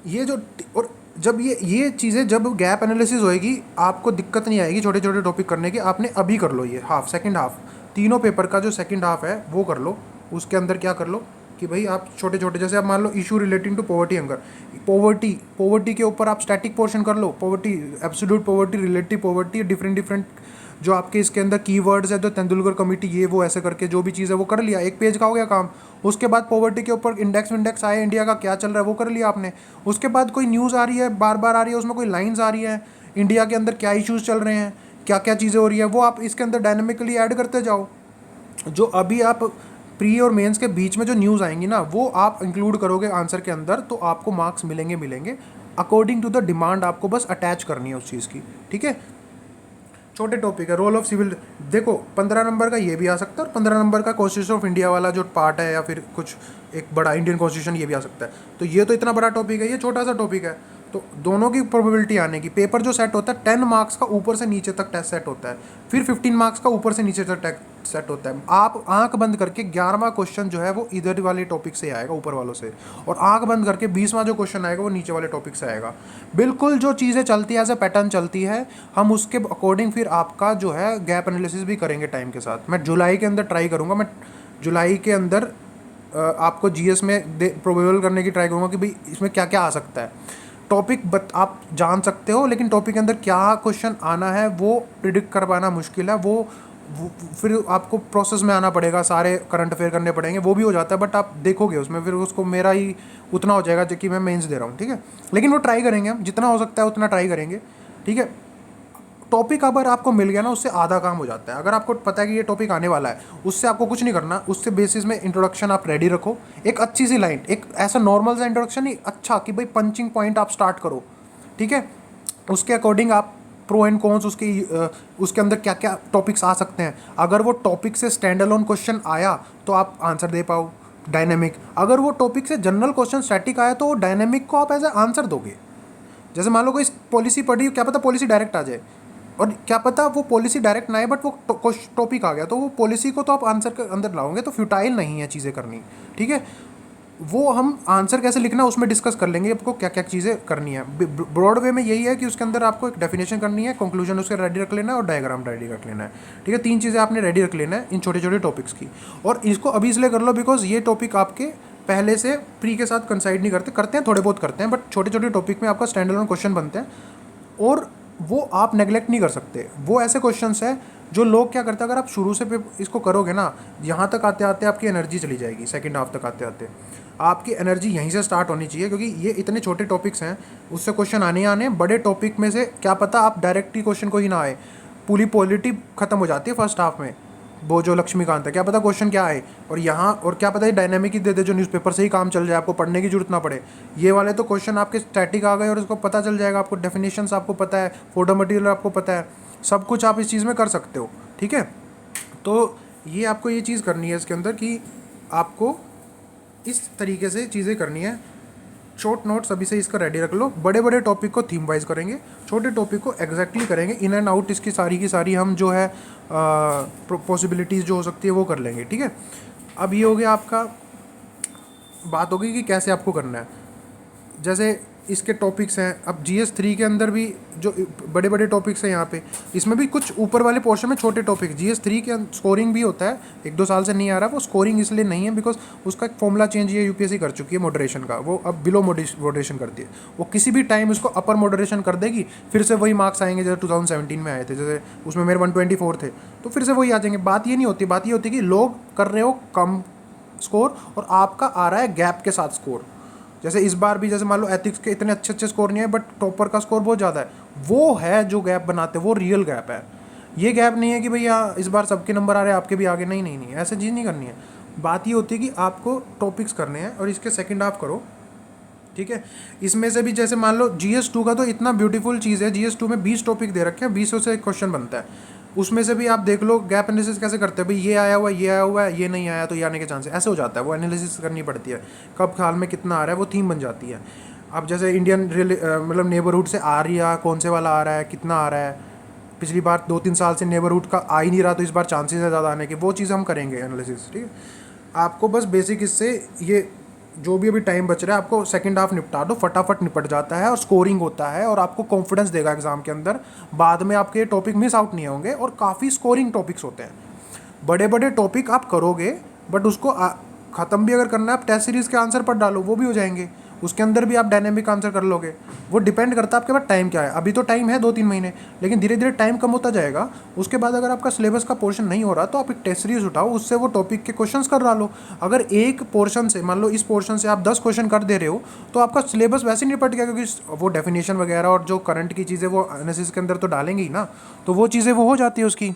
ये जो, और जब ये चीज़ें जब गैप एनालिसिस होएगी, आपको दिक्कत नहीं आएगी छोटे छोटे टॉपिक करने की। आपने अभी कर लो ये हाफ, सेकंड हाफ, तीनों पेपर का जो सेकंड हाफ है वो कर लो। उसके अंदर क्या कर लो कि भाई आप छोटे छोटे, जैसे आप मान लो issue relating to poverty hunger, poverty के ऊपर आप स्टैटिक पोर्शन कर लो, poverty, absolute poverty, relative poverty, different different जो आपके इसके अंदर कीवर्ड्स है, तो तेंदुलकर कमेटी ये वो ऐसे करके जो भी चीज़ है वो कर लिया, एक पेज का हो गया काम। उसके बाद पॉवर्टी के ऊपर इंडेक्स आए, इंडिया का क्या चल रहा है वो कर लिया आपने। उसके बाद कोई न्यूज़ आ रही है, बार बार आ रही है, उसमें कोई लाइन्स आ रही है, इंडिया के अंदर क्या इश्यूज़ चल रहे हैं, क्या क्या चीज़ें हो रही है, वो आप इसके अंदर डायनेमिकली ऐड करते जाओ। जो अभी आप प्री और मेंस के बीच में जो न्यूज़ आएंगी ना, वो आप इंक्लूड करोगे आंसर के अंदर, तो आपको मार्क्स मिलेंगे। अकॉर्डिंग टू द डिमांड आपको बस अटैच करनी है उस चीज़ की, ठीक है। छोटे टॉपिक है, रोल ऑफ सिविल, देखो 15 नंबर का ये भी आ सकता है और 15 नंबर का कॉन्स्टिट्यूशन ऑफ इंडिया वाला जो पार्ट है या फिर कुछ एक बड़ा इंडियन कॉन्स्टिट्यूशन, ये भी आ सकता है। तो ये तो इतना बड़ा टॉपिक है, ये छोटा सा टॉपिक है। तो दोनों की प्रोबेबिलिटी आने की, पेपर जो सेट होता है 10 मार्क्स का ऊपर से नीचे तक टेस्ट सेट होता है, फिर 15 मार्क्स का ऊपर से नीचे तक टेस्ट सेट होता है। आप आंख बंद करके 11वां क्वेश्चन जो है वो इधर वाले टॉपिक से आएगा, ऊपर वालों से, और आंख बंद करके 20वां जो क्वेश्चन आएगा वो नीचे वाले टॉपिक से आएगा। बिल्कुल जो चीज़ें चलती है एज ए पैटर्न चलती है, हम उसके अकॉर्डिंग फिर आपका जो है गैप एनालिसिस भी करेंगे टाइम के साथ। मैं जुलाई के अंदर ट्राई करूँगा, मैं जुलाई के अंदर आपको जीएस में प्रोबेबल करने की ट्राई करूँगा कि भाई इसमें क्या क्या आ सकता है। टॉपिक आप जान सकते हो, लेकिन टॉपिक के अंदर क्या क्वेश्चन आना है वो प्रिडिक्ट कर पाना मुश्किल है। वो फिर आपको प्रोसेस में आना पड़ेगा, सारे करंट अफेयर करने पड़ेंगे, वो भी हो जाता है, बट आप देखोगे उसमें फिर उसको मेरा ही उतना हो जाएगा जो कि मैं मेंस दे रहा हूँ, ठीक है। लेकिन वो ट्राई करेंगे, हम जितना हो सकता है उतना ट्राई करेंगे, ठीक है। टॉपिक अगर आपको मिल गया ना, उससे आधा काम हो जाता है। अगर आपको पता है कि ये टॉपिक आने वाला है, उससे आपको कुछ नहीं करना, उससे बेसिस में इंट्रोडक्शन आप रेडी रखो, एक अच्छी सी लाइन, एक ऐसा नॉर्मल सा इंट्रोडक्शन नहीं, अच्छा कि भाई पंचिंग पॉइंट आप स्टार्ट करो, ठीक है। उसके अकॉर्डिंग आप प्रो एंड कॉन्स उसके अंदर क्या क्या टॉपिक्स आ सकते हैं। अगर वो टॉपिक से स्टैंड अलोन क्वेश्चन आया तो आप आंसर दे पाओ डायनेमिक। अगर वो टॉपिक से जनरल क्वेश्चन स्टैटिक आया तो वो डायनेमिक को आप एज ए आंसर दोगे। जैसे मान लो कोई पॉलिसी पढ़ी, क्या पता पॉलिसी डायरेक्ट आ जाए, और क्या पता वो पॉलिसी डायरेक्ट ना आए बट वो टॉपिक आ गया, तो वो पॉलिसी को तो आप आंसर के अंदर लाओगे, तो फ्यूटाइल नहीं है चीज़ें करनी, ठीक है। वो हम आंसर कैसे लिखना उसमें डिस्कस कर लेंगे, आपको क्या क्या चीज़ें करनी है। ब्रॉड वे में यही है कि उसके अंदर आपको एक डेफिनेशन करनी है, कंक्लूजन उसके रेडी रख लेना है और डायग्राम रेडी रख लेना है, ठीक है। 3 चीज़ें आपने रेडी रख लेना है इन छोटे छोटे टॉपिक्स की। और इसको अभी इसलिए कर लो बिकॉज ये टॉपिक आपके पहले से प्री के साथ कंसाइड नहीं करते हैं, थोड़े बहुत करते हैं, बट छोटे छोटे टॉपिक में आपका स्टैंड अलोन क्वेश्चन बनते हैं, और वो आप नेगलेक्ट नहीं कर सकते। वो ऐसे क्वेश्चंस है जो लोग क्या करते हैं, अगर आप शुरू से इसको करोगे ना, यहाँ तक आते आते आपकी एनर्जी चली जाएगी, सेकंड हाफ तक आते आते आपकी एनर्जी यहीं से स्टार्ट होनी चाहिए, क्योंकि ये इतने छोटे टॉपिक्स हैं, उससे क्वेश्चन आने ही आने। बड़े टॉपिक में से क्या पता आप डायरेक्ट ही क्वेश्चन को ही ना आए, पूरी पॉलिटी खत्म हो जाती है फर्स्ट हाफ में। वो जो लक्ष्मीकांत है, क्या पता क्वेश्चन क्या आए, और यहाँ और क्या पता ये डायनेमिक ही दे दे जो न्यूज़पेपर से ही काम चल जाए, आपको पढ़ने की जरूरत ना पड़े। ये वाले तो क्वेश्चन आपके स्टैटिक आ गए और उसको पता चल जाएगा, आपको डेफिनेशंस आपको पता है, फोटो मटेरियल आपको पता है, सब कुछ आप इस चीज़ में कर सकते हो, ठीक है। तो ये आपको ये चीज़ करनी है इसके अंदर कि आपको इस तरीके से चीज़ें करनी है। शॉर्ट नोट्स अभी से इसका रेडी रख लो। बड़े बड़े टॉपिक को थीम वाइज करेंगे, छोटे टॉपिक को एग्जैक्टली करेंगे, इन एंड आउट इसकी सारी की सारी हम जो है पॉसिबिलिटीज़ जो हो सकती है वो कर लेंगे, ठीक है। अब ये हो गया आपका, बात होगी कि कैसे आपको करना है। जैसे इसके टॉपिक्स हैं, अब GS3 के अंदर भी जो बड़े बड़े टॉपिक्स हैं यहाँ पे, इसमें भी कुछ ऊपर वाले पोर्शन में छोटे टॉपिक। GS3 के स्कोरिंग भी होता है, 1-2 साल से नहीं आ रहा वो स्कोरिंग, इसलिए नहीं है बिकॉज उसका एक फॉर्मूला चेंज ये UPSC कर चुकी है मॉडरेशन का, वो अब बिलो मॉडरेशन करती है। वो किसी भी टाइम उसको अपर मॉडरेशन कर देगी, फिर से वही मार्क्स आएंगे जैसे 2017 में आए थे, जैसे उसमें मेरे 124 थे, तो फिर से वही आ जाएंगे। बात ये नहीं होती, बात ये होती है कि लोग कर रहे हो कम स्कोर और आपका आ रहा है गैप के साथ स्कोर। जैसे इस बार भी, जैसे मान लो एथिक्स के इतने अच्छे स्कोर नहीं है बट टॉपर का स्कोर बहुत ज़्यादा है, वो है जो गैप बनाते हैं, वो रियल गैप है। ये गैप नहीं है कि भैया इस बार सबके नंबर आ रहे हैं आपके भी आगे, नहीं नहीं नहीं, ऐसे चीज़ नहीं करनी है। बात ये होती है कि आपको टॉपिक्स करने हैं और इसके सेकंड हाफ करो, ठीक है। इसमें से भी जैसे मान लो GS2 का तो इतना ब्यूटीफुल चीज़ है, GS2 में 20 टॉपिक दे रखे हैं, 20 से एक क्वेश्चन बनता है। उसमें से भी आप देख लो गैप एनालिसिस कैसे करते हैं, भाई ये आया हुआ है, ये आया हुआ है, ये नहीं आया तो ये आने के चांस है, ऐसे हो जाता है। वो एनालिसिस करनी पड़ती है, कब खाल में कितना आ रहा है, वो थीम बन जाती है। अब जैसे इंडियन मतलब नेबरहुड से आ रही है, कौन से वाला आ रहा है, कितना आ रहा है, पिछली बार 2-3 साल से नेबरहुड का आ ही नहीं रहा तो इस बार चांसेस है ज़्यादा आने के, वो चीज़ हम करेंगे एनालिसिस, ठीक है। आपको बस बेसिक इससे ये जो भी अभी टाइम बच रहा है आपको सेकंड हाफ निपटा दो, फटाफट निपट जाता है और स्कोरिंग होता है और आपको कॉन्फिडेंस देगा एग्जाम के अंदर। बाद में आपके टॉपिक मिस आउट नहीं होंगे और काफ़ी स्कोरिंग टॉपिक्स होते हैं। बड़े बड़े टॉपिक आप करोगे बट उसको ख़त्म भी अगर करना है, आप टेस्ट सीरीज़ के आंसर पर डालो, वो भी हो जाएंगे, उसके अंदर भी आप डायनेमिक आंसर कर लोगे। वो डिपेंड करता है आपके पास टाइम क्या है। अभी तो टाइम है 2-3 महीने, लेकिन धीरे धीरे टाइम कम होता जाएगा। उसके बाद अगर आपका सिलेबस का पोर्शन नहीं हो रहा तो आप एक टेस्ट सीरीज उठाओ, उससे वो टॉपिक के क्वेश्चंस कर डालो। अगर एक पोर्शन से, मान लो इस पोर्शन से आप 10 क्वेश्चन कर दे रहे हो तो आपका सिलेबस वैसे ही निपट गया, क्योंकि वो डेफिनेशन वगैरह और जो करंट की चीज़ें वो एनालिसिस के अंदर तो डालेंगे ही ना, तो वो चीज़ें वो हो जाती है उसकी,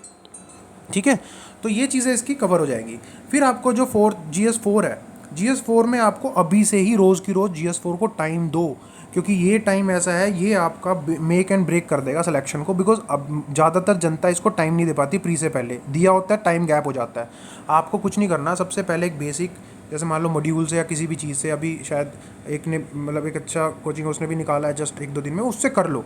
ठीक है। तो ये चीज़ें इसकी कवर हो जाएंगी। फिर आपको जो GS4 है, GS4 में आपको अभी से ही रोज़ की रोज़ GS4 को टाइम दो, क्योंकि ये टाइम ऐसा है, ये आपका मेक एंड ब्रेक कर देगा सिलेक्शन को। बिकॉज अब ज़्यादातर जनता इसको टाइम नहीं दे पाती, प्री से पहले दिया होता है, टाइम गैप हो जाता है। आपको कुछ नहीं करना, सबसे पहले एक बेसिक, जैसे मान लो मॉड्यूल से या किसी भी चीज़ से, अभी शायद एक ने मतलब एक अच्छा कोचिंग उसने भी निकाला है जस्ट 1-2 दिन में, उससे कर लो,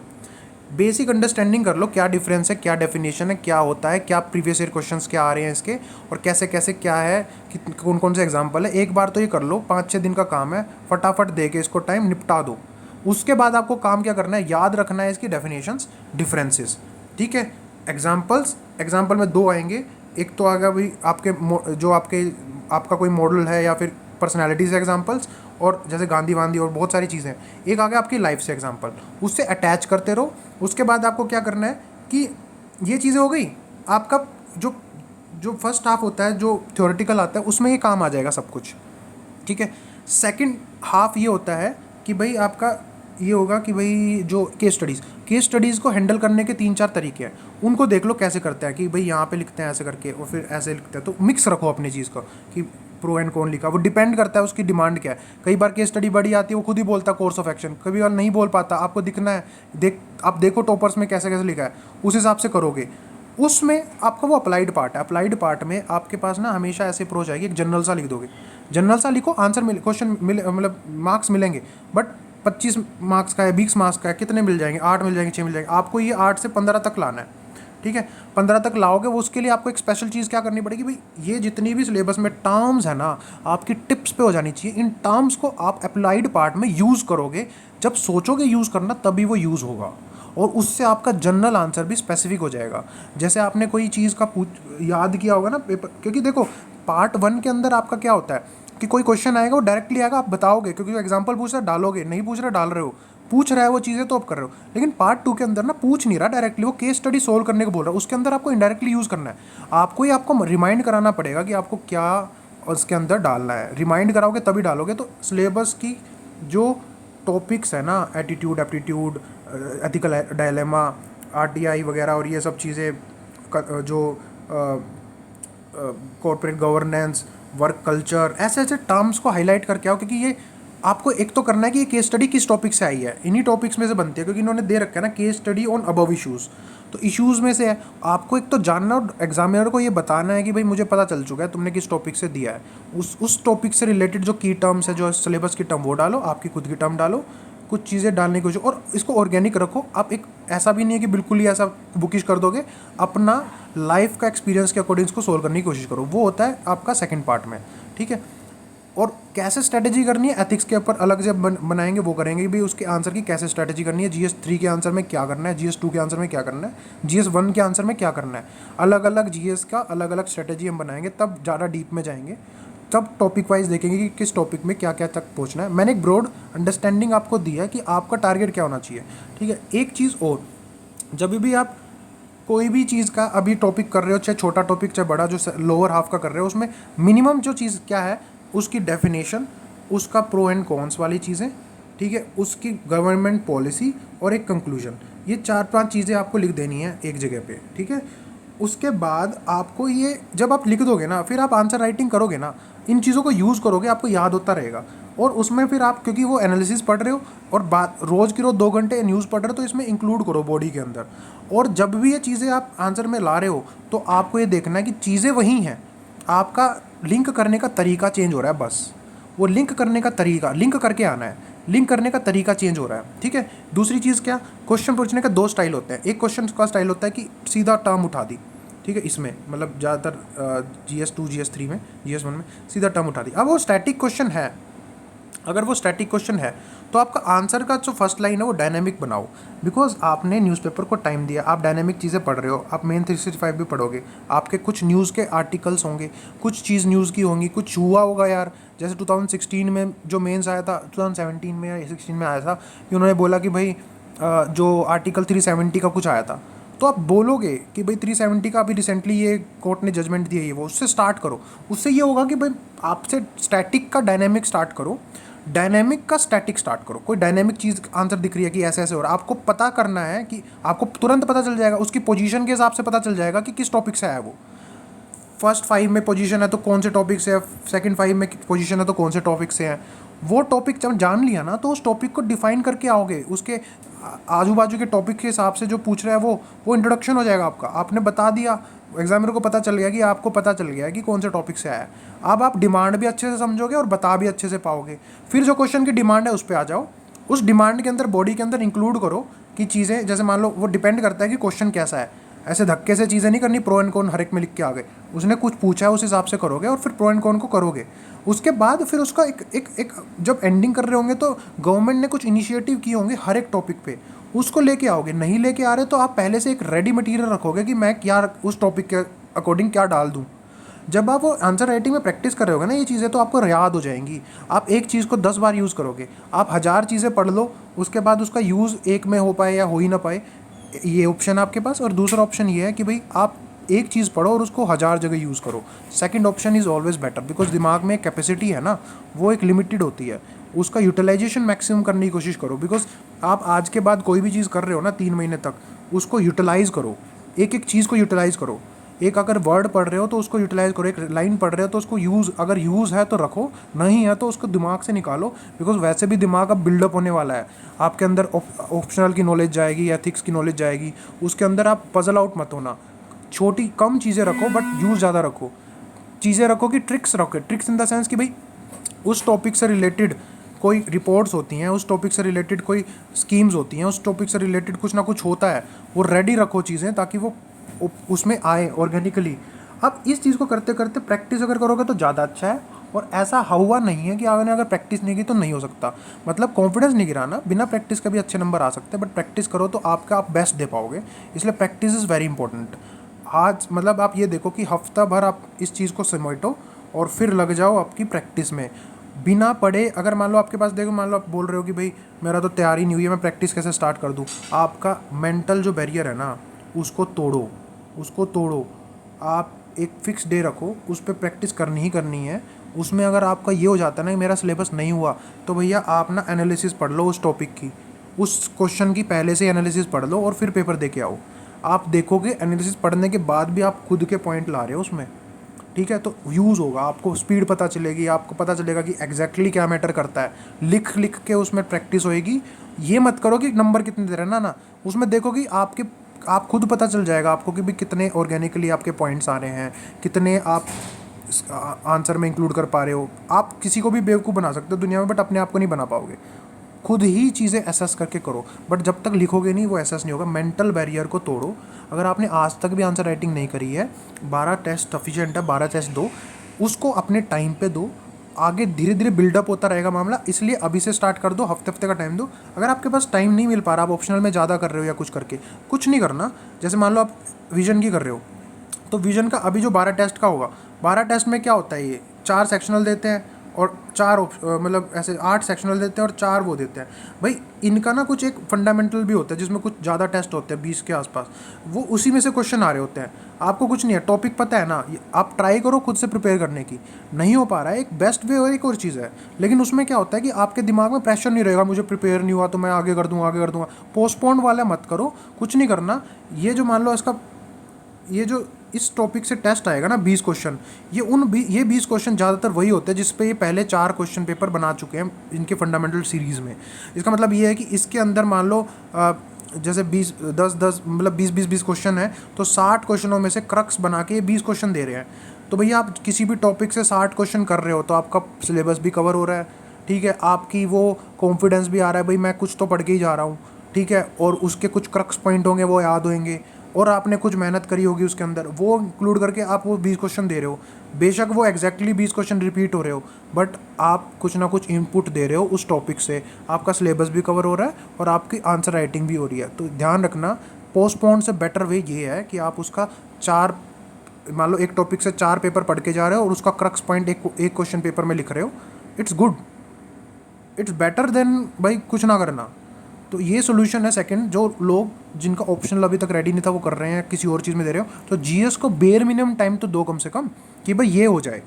बेसिक अंडरस्टैंडिंग कर लो, क्या डिफरेंस है, क्या डेफिनेशन है, क्या होता है, क्या प्रीवियस ईयर क्वेश्चंस क्या आ रहे हैं इसके, और कैसे कैसे क्या है, कि कौन कौन से एग्जाम्पल है। एक बार तो ये कर लो, 5-6 दिन का काम है, फटाफट दे के इसको टाइम निपटा दो। उसके बाद आपको काम क्या करना है, याद रखना है इसकी डेफिनेशंस, डिफरेंसेस, ठीक है। एग्जाम्पल में 2 आएंगे। एक तो आएगा भाई आपका कोई मॉडल है या फिर पर्सनैलिटी से एग्जाम्पल्स, और जैसे गांधी वांधी और बहुत सारी चीज़ें। एक आ गया आपकी लाइफ से एग्जाम्पल, उससे अटैच करते रहो। उसके बाद आपको क्या करना है कि ये चीज़ें हो गई, आपका जो जो फर्स्ट हाफ होता है, जो थ्योरेटिकल आता है, उसमें ये काम आ जाएगा सब कुछ, ठीक है। सेकंड हाफ ये होता है कि भाई आपका ये होगा कि भाई जो केस स्टडीज़ को हैंडल करने के 3-4 तरीके हैं, उनको देख लो कैसे करते हैं, कि भाई यहाँ पे लिखते हैं ऐसे करके और फिर ऐसे लिखते हैं। तो मिक्स रखो अपनी चीज़ को, कि प्रो एंड कौन लिखा, वो डिपेंड करता है उसकी डिमांड क्या है। कई बार केस स्टडी बड़ी आती है, वो खुद ही बोलता है कोर्स ऑफ एक्शन, कभी बार नहीं बोल पाता, आपको दिखना है, आप देखो टॉपर्स में कैसे कैसे लिखा है, उस हिसाब से करोगे। उसमें आपका वो अप्लाइड पार्ट है, अप्लाइड पार्ट में आपके पास ना हमेशा ऐसे अप्रोच आएगी, एक जनरल सा लिख दोगे, जनरल सा लिखो, आंसर मिले, क्वेश्चन मिले, मतलब मार्क्स मिलेंगे, बट 25 मार्क्स का है, 20 मार्क्स का है, कितने मिल जाएंगे, 8 मिल जाएंगे, 6 मिल जाएंगे। आपको ये 8 से 15 तक लाना है, ठीक है। 15 तक लाओगे, वो उसके लिए आपको एक स्पेशल चीज़ क्या करनी पड़ेगी भाई, ये जितनी भी सिलेबस में टर्म्स है ना, आपकी टिप्स पे हो जानी चाहिए। इन टर्म्स को आप अप्लाइड पार्ट में यूज़ करोगे, जब सोचोगे यूज़ करना तभी वो यूज़ होगा, और उससे आपका जनरल आंसर भी स्पेसिफिक हो जाएगा। जैसे आपने कोई चीज़ का याद किया होगा ना पेपर, क्योंकि देखो पार्ट 1 के अंदर आपका क्या होता है कि कोई क्वेश्चन आएगा, वो डायरेक्टली आएगा, आप बताओगे, क्योंकि जो एग्जाम्पल पूछ रहा है डालोगे, नहीं पूछ रहा डाल रहे हो, पूछ रहा है वो चीज़ें तो आप कर रहे हो। लेकिन पार्ट 2 के अंदर ना पूछ नहीं रहा डायरेक्टली, वो केस स्टडी सोल्व करने को बोल रहा है, उसके अंदर आपको इनडायरेक्टली यूज़ करना है। आपको रिमाइंड कराना पड़ेगा कि आपको क्या उसके अंदर डालना है, रिमाइंड कराओगे तभी डालोगे। तो सिलेबस की जो टॉपिक्स है ना, attitude, aptitude, ethical dilemma, RTI वगैरह, और ये सब चीज़ें, जो कॉर्पोरेट गवर्नेंस, वर्क कल्चर, ऐसे ऐसे टर्म्स को हाईलाइट करके आओ, क्योंकि ये आपको एक तो करना है कि ये केस स्टडी किस टॉपिक से आई है, इन्हीं टॉपिक्स में से बनती है, क्योंकि इन्होंने दे रखा है ना case study on above issues, तो इश्यूज़ में से है। आपको एक तो जानना और एग्जामिनर को ये बताना है कि भाई मुझे पता चल चुका है तुमने किस टॉपिक से दिया है, उस टॉपिक से रिलेटेड जो की टर्म्स है, जो सिलेबस की टर्म, वो डालो, आपकी खुद की टर्म डालो, कुछ चीज़ें डालने की कोशिश, और इसको ऑर्गेनिक रखो। आप एक ऐसा भी नहीं है कि बिल्कुल ही ऐसा बुकिश कर दोगे, अपना लाइफ का एक्सपीरियंस के अकॉर्डिंग इसको सोल्व करने की कोशिश करो। वो होता है आपका सेकंड पार्ट में, ठीक है। और कैसे स्ट्रैटेजी करनी है, एथिक्स के ऊपर अलग से बनाएंगे, वो करेंगे भी, उसके आंसर की कैसे स्ट्रैटेजी करनी है, GS3 के आंसर में क्या करना है, GS2 के आंसर में क्या करना है, GS1 के आंसर में क्या करना है, अलग अलग GS का अलग अलग स्ट्रैटेजी हम बनाएंगे, तब ज़्यादा डीप में जाएंगे, तब टॉपिक वाइज देखेंगे कि किस टॉपिक में क्या क्या तक पहुंचना है। मैंने एक ब्रॉड अंडरस्टैंडिंग आपको दिया है कि आपका टारगेट क्या होना चाहिए, ठीक है। एक चीज़ और, जब भी आप कोई भी चीज़ का अभी टॉपिक कर रहे हो, चाहे छोटा टॉपिक चाहे बड़ा, जो लोअर हाफ का कर रहे हो, उसमें मिनिमम जो चीज़ क्या है, उसकी डेफिनेशन, उसका प्रो एंड कॉन्स वाली चीज़ें, ठीक है, उसकी गवर्नमेंट पॉलिसी, और एक कंक्लूजन, ये 4-5 चीज़ें आपको लिख देनी है एक जगह पे, ठीक है। उसके बाद आपको ये जब आप लिख दोगे ना, फिर आप आंसर राइटिंग करोगे ना, इन चीज़ों को यूज़ करोगे, आपको याद होता रहेगा। और उसमें फिर आप, क्योंकि वो एनालिसिस पढ़ रहे हो और बात रोज़ की रोज़ 2 घंटे न्यूज़ पढ़ रहे हो, तो इसमें इंक्लूड करो बॉडी के अंदर। और जब भी ये चीज़ें आप आंसर में ला रहे हो, तो आपको ये देखना है कि चीज़ें वही हैं, आपका लिंक करने का तरीका चेंज हो रहा है, बस वो लिंक करने का तरीका, लिंक करके आना है, लिंक करने का तरीका चेंज हो रहा है, ठीक है। दूसरी चीज़ क्या, क्वेश्चन पूछने का 2 स्टाइल होते हैं। एक क्वेश्चन का स्टाइल होता है कि सीधा टर्म उठा दी, ठीक है, इसमें मतलब ज़्यादातर GS2 GS3 में, GS1 में सीधा टर्म उठा दी। अब वो स्टैटिक क्वेश्चन है, अगर वो स्टैटिक क्वेश्चन है, तो आपका आंसर का जो फर्स्ट लाइन है वो डायनेमिक बनाओ, बिकॉज आपने न्यूज़पेपर को टाइम दिया, आप डायनेमिक चीज़ें पढ़ रहे हो, आप मेन 365 भी पढ़ोगे, आपके कुछ न्यूज़ के आर्टिकल्स होंगे, कुछ चीज़ न्यूज़ की होंगी, कुछ हुआ होगा यार, जैसे 2016 में जो मेंस आया था, 2017 में या 16 में आया था, कि उन्होंने बोला कि भाई जो आर्टिकल 370 का कुछ आया था, तो आप बोलोगे कि भाई 370 का अभी रिसेंटली ये कोर्ट ने जजमेंट दिया है, वो उससे स्टार्ट करो। उससे ये होगा कि भाई आपसे स्टैटिक का डायनेमिक स्टार्ट करो, डायनेमिक का स्टैटिक स्टार्ट करो। कोई डायनेमिक चीज़ आंसर दिख रही है कि ऐसे ऐसे हो रहा है, आपको पता करना है, कि आपको तुरंत पता चल जाएगा, उसकी पोजीशन के हिसाब से पता चल जाएगा कि किस टॉपिक से आया वो। फर्स्ट 5 में पोजीशन है तो कौन से टॉपिक से है, सेकंड 5 में पोजीशन है तो कौन से टॉपिक से है। वो टॉपिक जब जान लिया ना तो उस टॉपिक को डिफाइन करके आओगे, उसके आजू बाजू के टॉपिक के हिसाब से जो पूछ रहा है वो इंट्रोडक्शन हो जाएगा आपका। आपने बता दिया, एग्जामिनर को पता चल गया कि आपको पता चल गया कि कौन से टॉपिक से आया है। अब आप डिमांड भी अच्छे से समझोगे और बता भी अच्छे से पाओगे। फिर जो क्वेश्चन की डिमांड है उस पर आ जाओ, उस डिमांड के अंदर बॉडी के अंदर इंक्लूड करो कि चीज़ें, जैसे मान लो वो डिपेंड करता है कि क्वेश्चन कैसा है। ऐसे धक्के से चीज़ें नहीं करनी, प्रो एंड कॉन हर एक में लिख के आ गए। उसने कुछ पूछा है उस हिसाब से करोगे और फिर प्रो एंड कॉन को करोगे। उसके बाद फिर उसका एक जब एंडिंग कर रहे होंगे तो गवर्नमेंट ने कुछ इनिशिएटिव किए होंगे हर एक टॉपिक पे, उसको लेके आओगे। नहीं लेके आ रहे तो आप पहले से एक रेडी मटेरियल रखोगे कि मैं क्या उस टॉपिक के अकॉर्डिंग क्या डाल दूँ। जब आप वो आंसर राइटिंग में प्रैक्टिस कर रहे होगे ना, ये चीज़ें तो आपको याद हो जाएंगी। आप एक चीज़ को 10 बार यूज़ करोगे, आप 1000 चीज़ें पढ़ लो, उसके बाद उसका यूज़ एक में हो पाए या हो ही ना पाए, ये ऑप्शन आपके पास। और दूसरा ऑप्शन ये है कि भाई आप एक चीज़ पढ़ो और उसको 1000 जगह यूज़ करो। Second option is always better, because दिमाग में कैपेसिटी है ना, वो एक लिमिटेड होती है, उसका यूटिलाइजेशन मैक्सिमम करने की कोशिश करो। बिकॉज आप आज के बाद कोई भी चीज़ कर रहे हो ना 3 महीने तक, उसको यूटिलाइज़ करो, एक एक चीज़ को यूटिलाइज़ करो। एक अगर वर्ड पढ़ रहे हो तो उसको यूटिलाइज़ करो, एक लाइन पढ़ रहे हो तो उसको यूज़, अगर यूज़ है तो रखो, नहीं है तो उसको दिमाग से निकालो। बिकॉज वैसे भी दिमाग अब बिल्डअप होने वाला है, आपके अंदर ऑप्शनल की नॉलेज जाएगी, एथिक्स की नॉलेज जाएगी, उसके अंदर आप पजल आउट मत होना। छोटी कम चीज़ें रखो बट यूज़ ज़्यादा रखो। चीज़ें रखो कि ट्रिक्स रखो, ट्रिक्स इन द सेंस कि भाई उस टॉपिक से रिलेटेड कोई रिपोर्ट्स होती हैं, उस टॉपिक से रिलेटेड कोई स्कीम्स होती हैं, उस टॉपिक से रिलेटेड कुछ ना कुछ होता है, वो रेडी रखो चीज़ें, ताकि वो उसमें आए ऑर्गेनिकली। अब इस चीज़ को करते करते प्रैक्टिस अगर करोगे तो ज़्यादा अच्छा है। और ऐसा हुआ नहीं है कि आपने अगर प्रैक्टिस नहीं की तो नहीं हो सकता, मतलब कॉन्फिडेंस नहीं गिराना, बिना प्रैक्टिस के भी अच्छे नंबर आ सकते हैं, बट प्रैक्टिस करो तो आपका आप बेस्ट दे पाओगे। इसलिए प्रैक्टिस इज़ वेरी इंपॉर्टेंट। आज मतलब आप ये देखो कि हफ्ता भर आप इस चीज़ को समेटो और फिर लग जाओ आपकी प्रैक्टिस में बिना पढ़े। अगर मान लो आपके पास, देखो मान लो आप बोल रहे हो कि भाई मेरा तो तैयारी नहीं हुई है, मैं प्रैक्टिस कैसे स्टार्ट कर दूँ। आपका मेंटल जो बैरियर है ना, उसको तोड़ो, उसको तोड़ो। आप एक फिक्स डे रखो, उस पर प्रैक्टिस करनी ही करनी है। उसमें अगर आपका ये हो जाता है ना कि मेरा सिलेबस नहीं हुआ, तो भैया आप ना एनालिसिस पढ़ लो उस टॉपिक की, उस क्वेश्चन की पहले से एनालिसिस पढ़ लो और फिर पेपर दे के आओ। आप देखोगे एनालिसिस पढ़ने के बाद भी आप खुद के पॉइंट ला रहे हो उसमें, ठीक है, तो यूज़ होगा, आपको स्पीड पता चलेगी, आपको पता चलेगा कि एग्जैक्टली क्या मैटर करता है। लिख लिख के उसमें प्रैक्टिस होएगी। ये मत करो कि नंबर कितने दे रहे हैं ना, उसमें देखो कि आप खुद पता चल जाएगा आपको कि भाई कितने ऑर्गेनिकली आपके पॉइंट्स आ रहे हैं, कितने आप आंसर में इंक्लूड कर पा रहे हो। आप किसी को भी बेवकूफ़ बना सकते हो दुनिया में, बट अपने आप को नहीं बना पाओगे। खुद ही चीज़ें एसेस करके करो, बट जब तक लिखोगे नहीं वो एसेस नहीं होगा। मेंटल बैरियर को तोड़ो। अगर आपने आज तक भी आंसर राइटिंग नहीं करी है, 12 टेस्ट सफिशिएंट है, 12 टेस्ट दो, उसको अपने टाइम पे दो। आगे धीरे धीरे बिल्डअप होता रहेगा मामला, इसलिए अभी से स्टार्ट कर दो, हफ्ते हफ्ते का टाइम दो। अगर आपके पास टाइम नहीं मिल पा रहा, आप ऑप्शनल में ज़्यादा कर रहे हो या कुछ करके, कुछ नहीं करना। जैसे मान लो आप विजन की कर रहे हो, तो विजन का अभी जो 12 टेस्ट का होगा, 12 टेस्ट में क्या होता है, ये 4 सेक्शनल देते हैं और 4 मतलब ऐसे 8 सेक्शनल देते हैं और 4 वो देते हैं। भाई इनका ना कुछ एक फंडामेंटल भी होता है जिसमें कुछ ज़्यादा टेस्ट होते हैं, 20 के आसपास, वो उसी में से क्वेश्चन आ रहे होते हैं। आपको कुछ नहीं है, टॉपिक पता है ना, आप ट्राई करो खुद से प्रिपेयर करने की। नहीं हो पा रहा है, एक बेस्ट वे और एक और चीज़ है, लेकिन उसमें क्या होता है कि आपके दिमाग में प्रेशर नहीं रहेगा, मुझे प्रिपेयर नहीं हुआ तो मैं आगे कर दूँगा, आगे कर दूँगा। पोस्टपोन वाला मत करो, कुछ नहीं करना। ये जो मान लो इसका, ये जो इस टॉपिक से टेस्ट आएगा ना 20 क्वेश्चन, ये 20 क्वेश्चन ज़्यादातर वही होते हैं जिस पे ये पहले 4 क्वेश्चन पेपर बना चुके हैं इनके फंडामेंटल सीरीज़ में। इसका मतलब ये है कि इसके अंदर मान लो जैसे 10 मतलब 20 क्वेश्चन है, तो 60 क्वेश्चनों में से क्रक्स बना के ये 20 क्वेश्चन दे रहे हैं। तो भैया आप किसी भी टॉपिक से 60 क्वेश्चन कर रहे हो तो आपका सिलेबस भी कवर हो रहा है, ठीक है, आपकी वो कॉन्फिडेंस भी आ रहा है, भाई मैं कुछ तो पढ़ के ही जा रहा हूँ, ठीक है, और उसके कुछ क्रक्स पॉइंट होंगे वो याद होंगे, और आपने कुछ मेहनत करी होगी उसके अंदर, वो इंक्लूड करके आप वो 20 क्वेश्चन दे रहे हो। बेशक वो एग्जैक्टली 20 क्वेश्चन रिपीट हो रहे हो, बट आप कुछ ना कुछ इनपुट दे रहे हो उस टॉपिक से, आपका सिलेबस भी कवर हो रहा है और आपकी आंसर राइटिंग भी हो रही है। तो ध्यान रखना, पोस्टपोन से बेटर वे ये है कि आप उसका 4, मान लो एक टॉपिक से 4 पेपर पढ़ के जा रहे हो और उसका क्रक्स पॉइंट एक क्वेश्चन पेपर में लिख रहे हो। It's good, it's better than भाई कुछ ना करना। तो ये सोल्यूशन है सेकंड, जो लोग जिनका ऑप्शनल अभी तक रेडी नहीं था वो कर रहे हैं, किसी और चीज़ में दे रहे हो, तो जीएस को बेयर मिनिमम टाइम तो दो कम से कम, कि भाई ये हो जाए।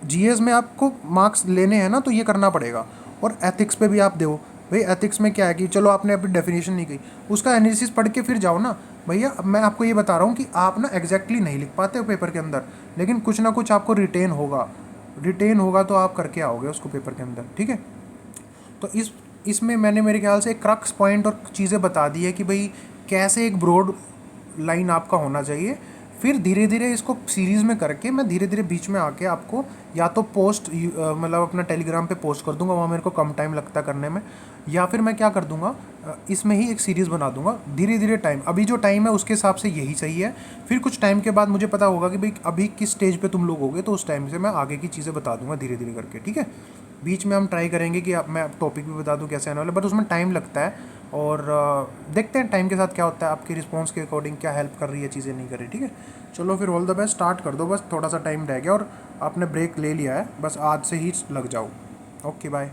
जीएस में आपको मार्क्स लेने हैं ना, तो ये करना पड़ेगा। और एथिक्स पे भी आप दो। भाई एथिक्स में क्या है कि चलो आपने अपनी डेफिनेशन नहीं की, उसका एनालिसिस पढ़ के फिर जाओ ना। भैया अब मैं आपको ये बता रहा हूँ कि आप ना एग्जैक्टली नहीं लिख पाते हो पेपर के अंदर, लेकिन कुछ ना कुछ आपको रिटेन होगा तो आप करके आओगे उसको पेपर के अंदर, ठीक है। तो इसमें मैंने मेरे ख्याल से एक क्रक्स पॉइंट और चीज़ें बता दी है कि भाई कैसे एक ब्रॉड लाइन आपका होना चाहिए। फिर धीरे धीरे इसको सीरीज़ में करके मैं धीरे धीरे बीच में आके आपको या तो पोस्ट मतलब अपना टेलीग्राम पे पोस्ट कर दूंगा, वहाँ मेरे को कम टाइम लगता है करने में, या फिर मैं क्या कर दूंगा इसमें ही एक सीरीज़ बना दूंगा धीरे धीरे। टाइम अभी जो टाइम है उसके हिसाब से यही सही है। फिर कुछ टाइम के बाद मुझे पता होगा कि भाई अभी किस स्टेज पे तुम लोग होगे, तो उस टाइम से मैं आगे की चीज़ें बता दूंगा धीरे धीरे करके, ठीक है। बीच में हम ट्राई करेंगे कि मैं टॉपिक भी बता दूं कैसे आने वाला, बट उसमें टाइम लगता है। और देखते हैं टाइम के साथ क्या होता है, आपके रिस्पॉन्स के अकॉर्डिंग क्या हेल्प कर रही है चीज़ें, नहीं कर रही, ठीक है। चलो फिर ऑल द बेस्ट, स्टार्ट कर दो, बस थोड़ा सा टाइम रह गया और आपने ब्रेक ले लिया है, बस आज से ही लग जाओ। Okay bye.